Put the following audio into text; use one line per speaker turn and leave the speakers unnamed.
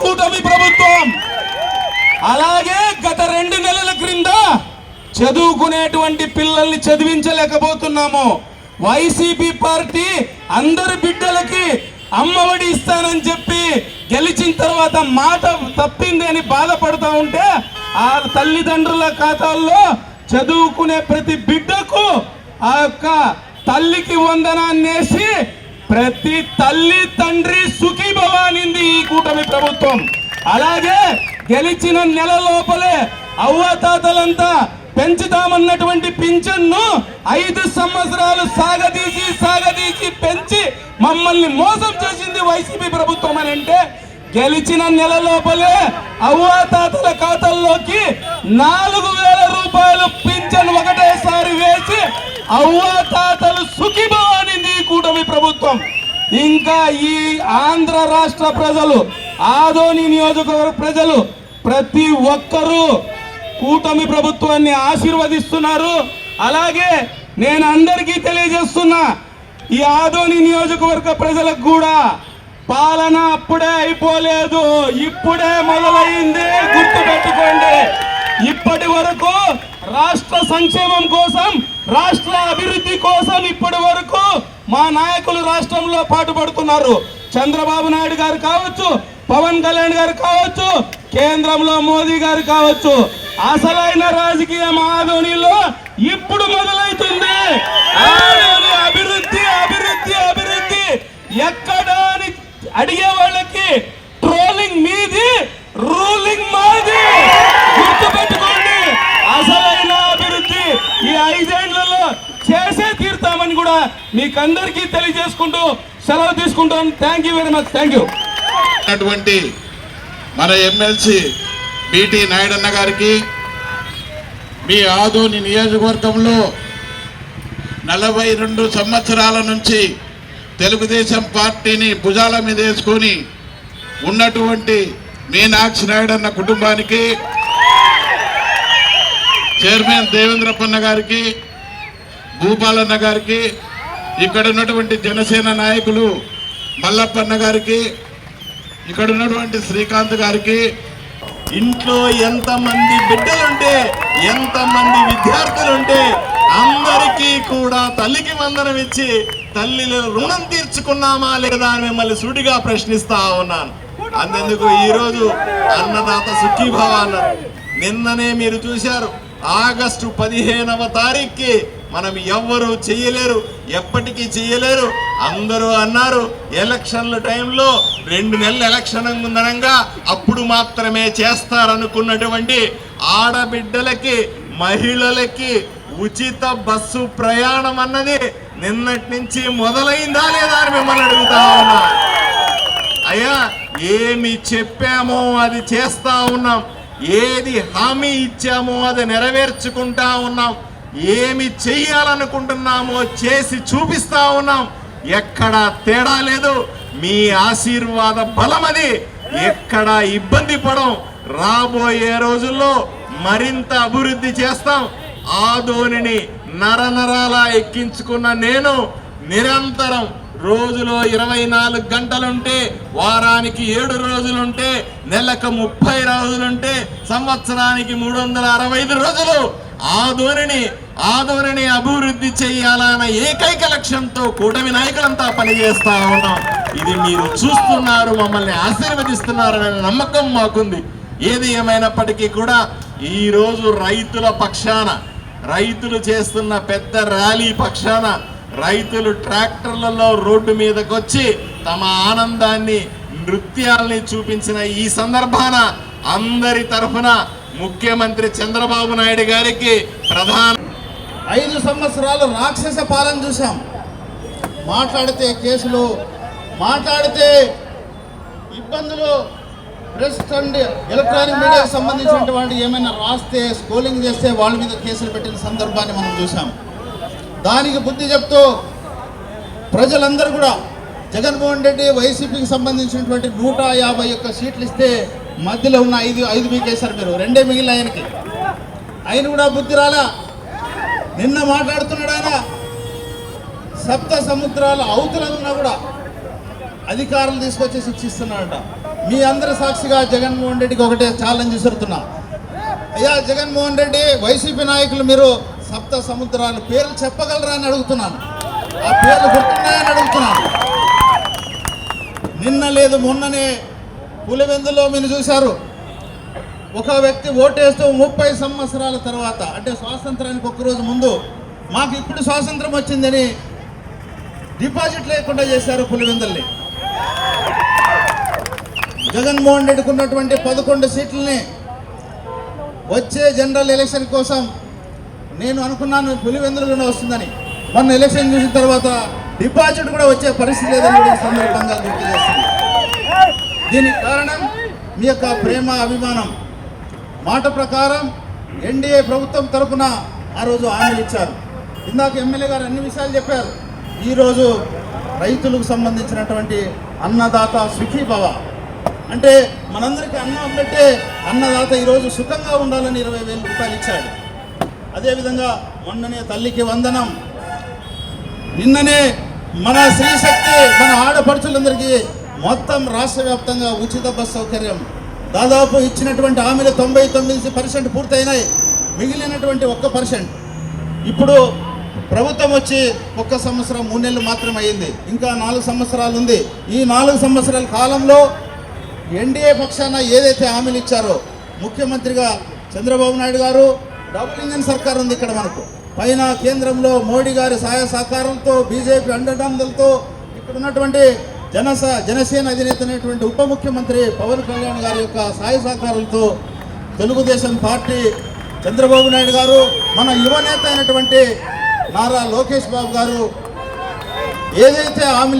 కూటమి ప్రభుత్వం. అలాగే గత 2 నెలల క్రింద చదువుకునేటువంటి పిల్లల్ని చదివించలేకపోతున్నాము. వైసీపీ పార్టీ అందరి బిడ్డలకి అమ్మఒడి ఇస్తానని చెప్పి గెలిచిన తర్వాత మాట తప్పింది అని బాధపడుతూ ఉంటే ఆ తల్లిదండ్రుల ఖాతాల్లో చదువుకునే ప్రతి బిడ్డకు ఆ యొక్క తల్లికి వందనాన్ని వేసి ప్రతి తల్లి తండ్రి సుఖీభవ అనింది ఈ కూటమి ప్రభుత్వం. అలాగే గెలిచిన నెల లోపలే అవ్వాతాతలంతా పెంచుతామన్నటువంటి పింఛన్ను 5 సంవత్సరాలు సాగదీసి పెంచి మమ్మల్ని మోసం చేసింది వైసీపీ ప్రభుత్వం అని అంటే, గెలిచిన నెల లోపలే అవ్వాతాతల ఖాతాల్లోకి 4,000 రూపాయలు పింఛన్ ఒకటేసారి వేసి అవ్వాతాతలు సుఖీభవ అనింది ఈ కూటమి ప్రభుత్వం. ఇంకా ఈ ఆంధ్ర రాష్ట్ర ప్రజలు, ఆదోని నియోజకవర్గ ప్రజలు ప్రతి ఒక్కరూ కూటమి ప్రభుత్వాన్ని ఆశీర్వదిస్తున్నారు. అలాగే నేను అందరికీ తెలియజేస్తున్నా, ఈ ఆదోని నియోజకవర్గ ప్రజలకు కూడా పాలన అప్పుడే అయిపోలేదు, ఇప్పుడే మొదలైంది. గుర్తుపెట్టుకోండి, ఇప్పటి వరకు రాష్ట్ర సంక్షేమం కోసం, రాష్ట్ర అభివృద్ధి కోసం ఇప్పటి వరకు మా నాయకులు రాష్ట్రంలో పాటుపడుతున్నారు. చంద్రబాబు నాయుడు గారు కావచ్చు, పవన్ కళ్యాణ్ గారు కావచ్చు, కేంద్రంలో మోదీ గారు కావచ్చు. అసలైన రాజకీయం ఆదోనిలో ఇప్పుడు మొదలవుతుంది. ఆదోని అభివృద్ధి అభివృద్ధి అభివృద్ధి ఎక్కడా అని అడిగే వాళ్ళకి ట్రోలింగ్ మీది, రూలింగ్ మాది. గుర్తుపెట్టుకోండి, అసలైన అభివృద్ధి ఈ 5 ఏళ్లలో చేసే తీరుతామని కూడా మీకందరికీ తెలియజేసుకుంటూ సెలవు తీసుకుంటాను. Thank you very much. Thank you.
అటువంటి మన ఎమ్మెల్సీ బిటి నాయుడన్న గారికి, మీ ఆదోని నియోజకవర్గంలో 42 సంవత్సరాల నుంచి తెలుగుదేశం పార్టీని భుజాల మీద వేసుకొని ఉన్నటువంటి మీనాక్షి నాయుడన్న కుటుంబానికి, చైర్మన్ దేవేంద్రప్పన్న గారికి, భూపాలన్న గారికి, ఇక్కడ ఉన్నటువంటి జనసేన నాయకులు మల్లప్పన్న గారికి, ఇక్కడ ఉన్నటువంటి శ్రీకాంత్ గారికి, ఇంట్లో ఎంతమంది బిడ్డలుంటే, ఎంతమంది విద్యార్థులుంటే అందరికీ కూడా తల్లికి వందనం ఇచ్చి తల్లిల రుణం తీర్చుకున్నామా లేదా అని మిమ్మల్ని సూటిగా ప్రశ్నిస్తా ఉన్నాను. అందుకు ఈరోజు అన్నదాత సుఖీభవ అన్నారు. నిన్ననే మీరు చూశారు, ఆగస్టు 15వ తారీఖుకి మనం ఎవ్వరూ చెయ్యలేరు, ఎప్పటికీ చెయ్యలేరు. అందరూ అన్నారు ఎలక్షన్ల టైంలో 2 నెలల ఎలక్షన్ ఉందనంగా అప్పుడు మాత్రమే చేస్తారనుకున్నటువంటి ఆడబిడ్డలకి, మహిళలకి ఉచిత బస్సు ప్రయాణం అన్నది నిన్నటి నుంచి మొదలైందా లేదా అని మిమ్మల్ని అడుగుతా ఉన్నా. అయ్యా, ఏమి చెప్పామో అది చేస్తా ఉన్నాం, ఏది హామీ ఇచ్చామో అది నెరవేర్చుకుంటా ఉన్నాం, ఏమి చెయ్యాలనుకుంటున్నామో చేసి చూపిస్తా ఉన్నాం. ఎక్కడా తేడా లేదు. మీ ఆశీర్వాద బలం అది. ఎక్కడా ఇబ్బంది పడం. రాబోయే రోజుల్లో మరింత అభివృద్ధి చేస్తాం. ఆదోనిని నరనరాల ఎక్కించుకున్న నేను నిరంతరం రోజులో 24 గంటలుంటే, వారానికి 7 రోజులుంటే, నెలకు 30 రోజులుంటే, సంవత్సరానికి 365 రోజులు ఆదోనిని అభివృద్ధి చేయాలన్న ఏకైక లక్ష్యంతో కూటమి నాయకులంతా పనిచేస్తా ఉన్నాం. ఇది మీరు చూస్తున్నారు, మమ్మల్ని ఆశీర్వదిస్తున్నారనే నమ్మకం మాకుంది. ఏది ఏమైనప్పటికీ కూడా ఈరోజు రైతుల పక్షాన, రైతులు చేస్తున్న పెద్ద ర్యాలీ పక్షాన, రైతులు ట్రాక్టర్లలో రోడ్డు మీదకి వచ్చి తమ ఆనందాన్ని, నృత్యాల్ని చూపించిన ఈ సందర్భాన అందరి తరఫున ముఖ్యమంత్రి చంద్రబాబు నాయుడు గారికి
5 సంవత్సరాలు రాక్షస పాలన చూసాం. మాట్లాడితే కేసులు, మాట్లాడితే ఇబ్బందులు, ప్రెస్ అండ్ ఎలక్ట్రానిక్ మీడియాకి సంబంధించినటువంటి ఏమైనా రాస్తే, స్కోలింగ్ చేస్తే వాళ్ళ మీద కేసులు పెట్టిన సందర్భాన్ని మనం చూసాం. దానికి బుద్ధి చెప్తూ ప్రజలందరూ కూడా జగన్మోహన్ రెడ్డి వైసీపీకి సంబంధించినటువంటి 151 సీట్లు ఇస్తే మధ్యలో ఉన్న 5 మీకేశారు మీరు, 2 మిగిలిన ఆయనకి. ఆయన కూడా బుద్ధి రాలా. నిన్న మాట్లాడుతున్నాడు ఆయన, 7 సముద్రాల అవతల ఉన్నా కూడా అధికారులు తీసుకొచ్చి శిక్షిస్తున్నాడట. మీ అందరి సాక్షిగా జగన్మోహన్ రెడ్డికి ఒకటే ఛాలెంజ్ విసురుతున్నా. అయ్యా జగన్మోహన్ రెడ్డి, వైసీపీ నాయకులు మీరు సప్త సముద్రాలు పేర్లు చెప్పగలరా అని అడుగుతున్నాను. ఆ పేర్లు గుర్తున్నాయని అడుగుతున్నాను. నిన్న లేదు మొన్ననే పులివెందులో మీరు చూశారు. ఒక వ్యక్తి ఓటేస్తూ 30 సంవత్సరాల తర్వాత, అంటే స్వాతంత్రానికి ఒక్కరోజు ముందు, మాకు ఇప్పుడు స్వాతంత్రం వచ్చిందని డిపాజిట్ లేకుండా చేశారు పులివెందుల్ని. జగన్మోహన్ రెడ్డికి ఉన్నటువంటి 11 సీట్లని వచ్చే జనరల్ ఎలక్షన్ కోసం నేను అనుకున్నాను పులివెందులుగానే వస్తుందని. మొన్న ఎలక్షన్ చూసిన తర్వాత డిపాజిట్ కూడా వచ్చే పరిస్థితి లేదని కూడా ఈ సందర్భంగా గుర్తు చేస్తుంది. దీనికి కారణం మీ యొక్క ప్రేమ, అభిమానం. మాట ప్రకారం ఎన్డీఏ ప్రభుత్వం తరఫున ఆ రోజు హామీలు ఇచ్చారు. ఇందాక ఎమ్మెల్యే గారు అన్ని విషయాలు చెప్పారు. ఈరోజు రైతులకు సంబంధించినటువంటి అన్నదాత సుఖీభవ, అంటే మనందరికీ అన్నం పెట్టే అన్నదాత ఈరోజు సుఖంగా ఉండాలని 20,000 రూపాయలు ఇచ్చాడు. అదేవిధంగా మొన్ననే తల్లికి వందనం, నిన్ననే మన శ్రీశక్తి, మన ఆడపడుచులందరికీ మొత్తం రాష్ట్ర వ్యాప్తంగా ఉచిత బస్ సౌకర్యం దాదాపు ఇచ్చినటువంటి హామీలు 99% పూర్తయినాయి. మిగిలినటువంటి 1%. ఇప్పుడు ప్రభుత్వం వచ్చి 1 సంవత్సరం 3 నెలలు మాత్రం అయ్యింది. ఇంకా 4 సంవత్సరాలు ఉంది. ఈ 4 సంవత్సరాల కాలంలో ఎన్డీఏ పక్షాన ఏదైతే హామీలు ఇచ్చారో, ముఖ్యమంత్రిగా చంద్రబాబు నాయుడు గారు, డబుల్ ఇంజన్ సర్కార్ ఉంది ఇక్కడ మనకు, పైన కేంద్రంలో మోడీ గారి సహాయ సహకారంతో, బీజేపీ అండదండలతో, ఇక్కడ ఉన్నటువంటి జనసేన అధినేత అయినటువంటి ఉప ముఖ్యమంత్రి పవన్ కళ్యాణ్ గారి యొక్క సహాయ సహకారాలతో, తెలుగుదేశం పార్టీ, చంద్రబాబు నాయుడు గారు, మన యువనేత అయినటువంటి నారా లోకేష్ బాబు గారు ఏదైతే హామీలు